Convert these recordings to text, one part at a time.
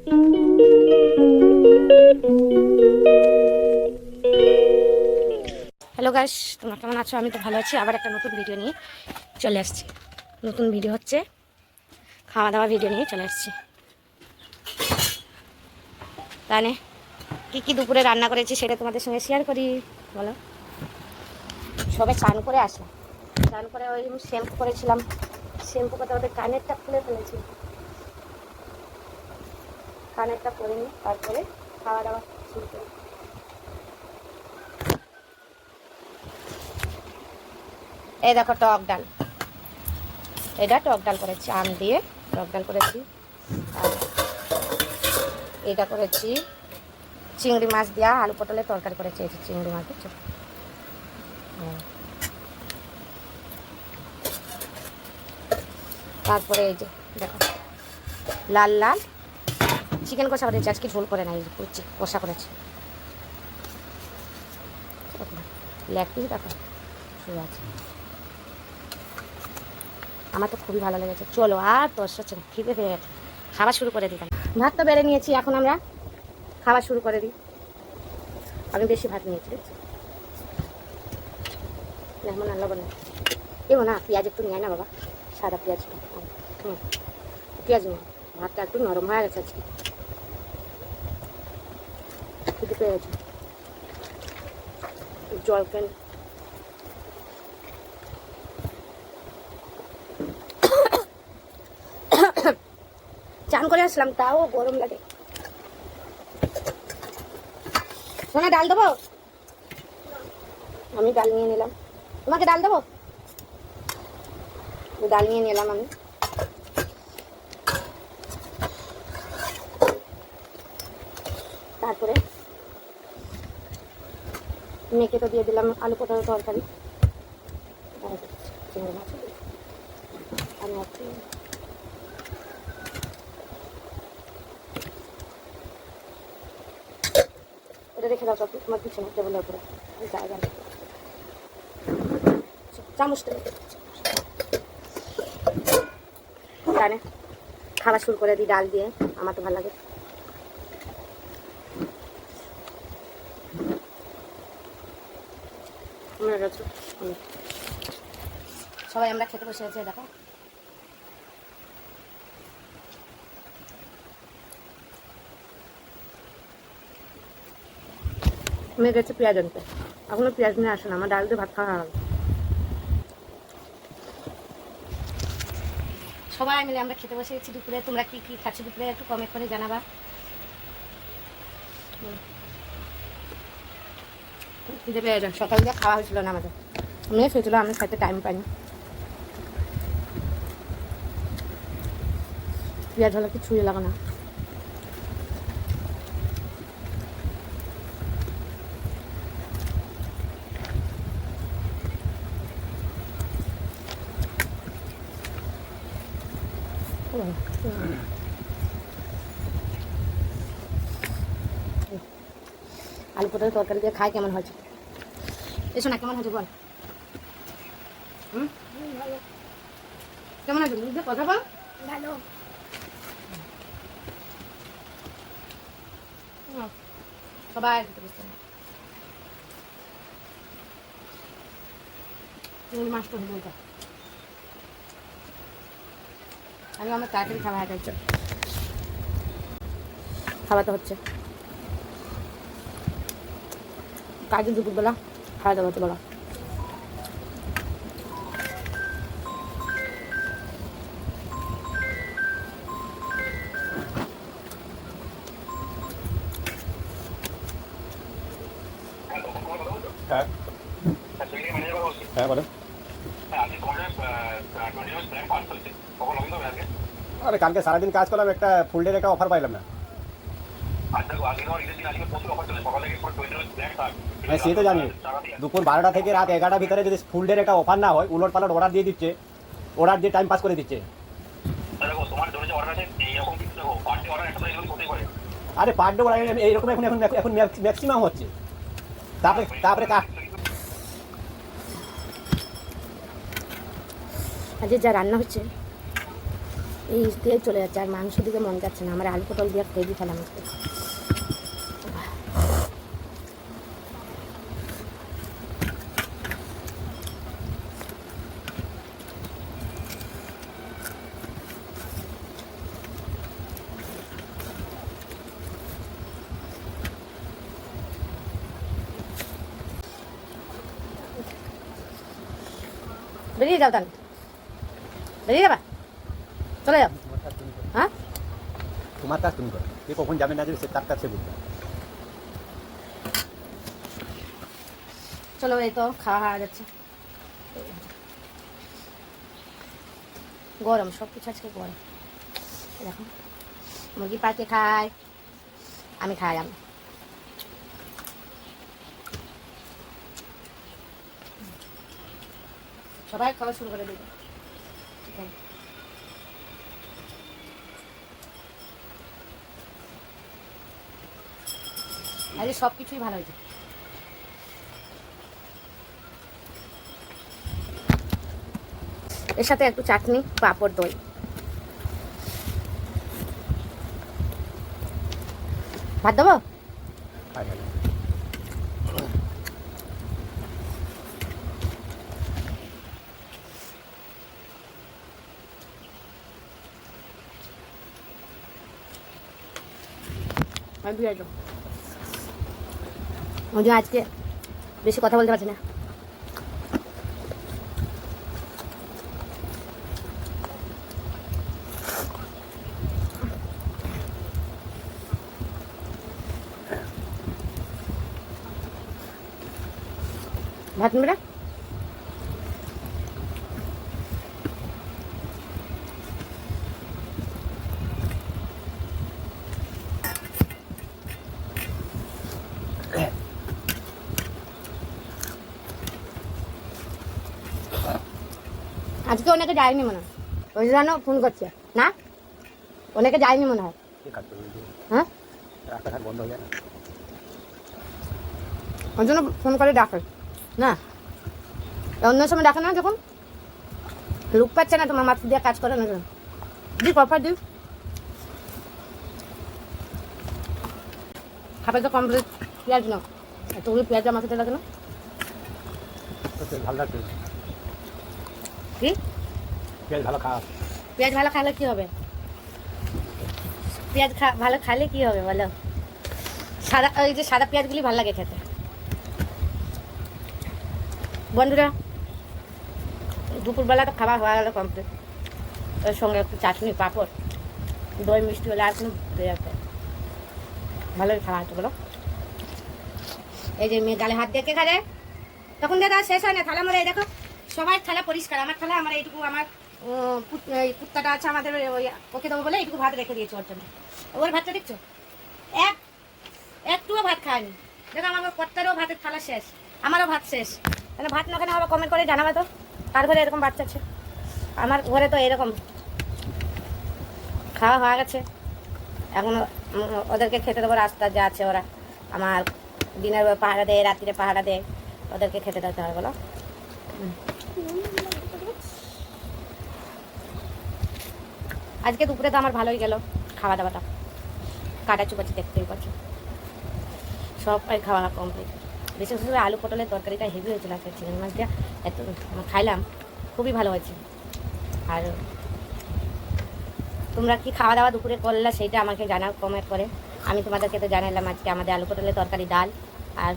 Hello guys, তোমরা কেমন আছো? আমি তো ভালো আছি। আবার একটা নতুন ভিডিও নিয়ে চলে আসছি। নতুন ভিডিও হচ্ছে খাওয়া দাওয়া ভিডিও নিয়ে চলে আসছি। তাহলে কী দুপুরে রান্না করেছি সেটা তোমাদের সঙ্গে শেয়ার করি। বলো, সবে স্নান করে আসলাম। স্নান করে ওই শ্যাম্পু করেছিলাম। শ্যাম্পু করতে ওদের কানেরটা খুলে ফেলেছি। কানেরটা করে নিই, তারপরে খাওয়া দাওয়া শুরু করি। এই দেখো টক ডাল, এটা টক ডাল করেছি, আম দিয়ে টক ডাল করেছি। আর এটা করেছি চিংড়ি মাছ দিয়া আলু পটলের তরকারি করেছি। এই যে চিংড়ি মাছ দিচ্ছ। তারপরে এই যে দেখো লাল লাল চিকেন কষা করেছি। আজকে ঝোল করে নাই, কষা করেছি। লেগ পিস দেখো শুরু আছে। আমার তো খুবই ভালো লেগেছে। চলো আর দশ হচ্ছে না, খিদে পেয়ে গেছে, খাবার শুরু করে দিতাম। ভাত তো বেড়ে নিয়েছি, এখন আমরা খাবার শুরু করে দিই। আমি বেশি ভাত নিয়েছি, দেখছি এমন আনলো না এও না। পেঁয়াজ একটু নিয়ে না বাবা, সাদা পেঁয়াজটা। পেঁয়াজ নিয়ে ভাতটা একটু নরম হয়ে গেছে আজকে, খিদে পেয়ে গেছে। জল কেন চান করে আসলাম, তাও গরম লাগে। শোনা ডাল দেবো? আমি ডাল নিয়ে নিলাম। তোমাকে ডাল দেবো? ডাল নিয়ে নিলাম আমি। তারপরে মেখে তো দিয়ে দিলাম আলু পটল তরকারি। চিংড়ি মাছ আমি ওটা রেখে দাও, সব তোমার পিছনে টেবিলের উপরে জায়গা চামচ জানে। খাওয়া শুরু করে দিই ডাল দিয়ে, আমার তো ভালো লাগে। সবাই আমরা খেতে বসে আছি, দেখো মেয়ে গেছে পেঁয়াজ আনতে, এখনো পেঁয়াজ নিয়ে আসে না। আমার ডাল দিয়ে ভাত খাওয়া হবে। সবাই মিলে আমরা খেতে বসে গেছি দুপুরে। তোমরা কি কি খাচ্ছ দুপুরে একটু কমেন্ট করে জানাবা। খিদে পেয়ে যায়, সকাল দিয়ে খাওয়া হয়েছিল না আমাদের। মেয়ে খেয়েছিল, আমি খাইতে টাইম পাইনি। পেঁয়াজ হলে কি ছুঁয়ে লাগো না। আলু পটল তরকারি দিয়ে খাই কেমন হয়েছে? এসো না, কেমন হয়েছে বল। কেমন আছে? মুখে কথা বল। ভালো। সবাই চিংড়ি মাছটা হয়ে যায়। আমি আমার তাড়াতাড়ি খাওয়া হয়ে যাচ্ছে, খাওয়াতে হচ্ছে। কাজে দুপুরবেলা খাওয়া দাওয়া হতে বলা। হ্যাঁ বলো। আরে কালকে সারাদিন কাজ করলাম, একটা ফুল ডের একটা অফার পাইলাম না। হ্যাঁ সে তো জানি, দুপুর 12টা থেকে রাত 11টার ভিতরে যদি ফুল ডের একটা অফার না হয়, উলট পালট অর্ডার দিয়ে দিচ্ছে, অর্ডার দিয়ে টাইম পাস করে দিচ্ছে। আরে পার ডে অর্ডার এইরকম এখন এখন এখন ম্যাক্সিমাম হচ্ছে। তারপরে তারপরে আজকে যা রান্না হচ্ছে এই দিয়ে চলে যাচ্ছে, আর মাংস দিকে মন যাচ্ছে না। আমার আলু পটল দিয়ে খেয়ে দিই খেলাম আজকে। বেরিয়ে যাও তাহলে, বেরিয়ে যাবা, চলে যাও। হ্যাঁ, তোমার কাজ তুমি করো, কে কখন যাবে না যাবে সে তার কাছে বুঝবে। চলো, এই তো খাওয়া হয়ে যাচ্ছে। গরম সব কিছু আজকে গরম। দেখো মুরগি পাকে খায়, আমি খাই। আমি সবাই খাওয়া শুরু করে দিল। আরে সব কিছুই ভালো হয়েছে। এর সাথে একটু চাটনি, পাঁপড়, দই। ভাত দেবো? ওই যে আজকে বেশি কথা বলতে পারছি না। ভাত নেবে না? আজকে অনেকে যায়নি মনে হয়, ওই জন্য ফোন করছে না। অনেকে যায়নি মনে হয়। হ্যাঁ, রাস্তাঘাট বন্ধ হয়ে যায় না, ওই জন্য ফোন করে ডাকে না। অন্য সময় ডাকে না, যখন লোক পাচ্ছে না, তোমার মাথা দিয়ে কাজ করে না। দি কফার দি খাবে তো কমপ্লিট। পেঁয়াজ নাও, এতগুলো পেঁয়াজ আমার খেতে লাগে না। ভালো লাগছে কি পেঁয়াজ ভালো খাওয়া, পেঁয়াজ ভালো খাইলে কি হবে? পেঁয়াজ ভালো খাইলে কি হবে বলো? সাদা, ওই যে সাদা পেঁয়াজগুলি ভালো লাগে খেতে। বন্ধুরা, দুপুরবেলা তো খাবার হয়ে গেল কমপ্লিট। ওর সঙ্গে একটু চাটনি, পাঁপড়, দই, মিষ্টি হলে আর কোনো ভালোই খাওয়া হতো বলো। এই যে মেয়ে গালে হাত দিয়ে কে খাবে, তখন দাদা শেষ হয় না থালা মরে। দেখো সবাই থালা পরিষ্কার, আমার থালা, আমার এইটুকু, আমার এই কুত্তাটা আছে আমাদের, ওই ওকে দেবো বলে এইটুকু ভাত রেখে দিয়েছে ওর জন্য। ওর ভাতটা দেখছো, একটুও ভাত খায়নি। দেখো আমার কর্তারও ভাতের থালা শেষ, আমারও ভাত শেষ। মানে ভাত না কেন হবে কমেন্ট করে জানাবে তো, কার ঘরে এরকম বাচ্চা আছে। আমার ঘরে তো এরকম খাওয়া হয়ে গেছে। এখন ওদেরকে খেতে দেবো। রাস্তা যা আছে ওরা আমার দিনের পাহারা দেয়, রাত্রিরে পাহারা দেয়, ওদেরকে খেতে দিতে হবে বলো। আজকে দুপুরে তো আমার ভালোই গেল খাওয়া দাওয়াটা। কাটা চুপাচ্ছি, দেখতেই পাচ্ছি সবাই খাওয়া কমপ্লিট। বিশেষ করে আলু পটলের তরকারিটা হেভি হয়েছিল আজকে। চিংড়ি মাছ দিয়ে এত খাইলাম, খুবই ভালো হয়েছে। আর তোমরা কি খাওয়া দাওয়া দুপুরে করলে সেইটা আমাকে জানাও কমেন্ট করে। আমি তোমাদেরকে তো জানালাম আজকে আমাদের আলু পটলের তরকারি, ডাল আর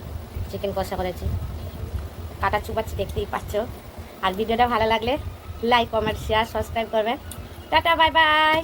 চিকেন কষা করেছি। কাটা চুপাচ্ছি, দেখতেই পাচ্ছ। আর ভিডিওটা ভালো লাগলে লাইক, কমেন্ট, শেয়ার, সাবস্ক্রাইব করবে। Tata, bye bye.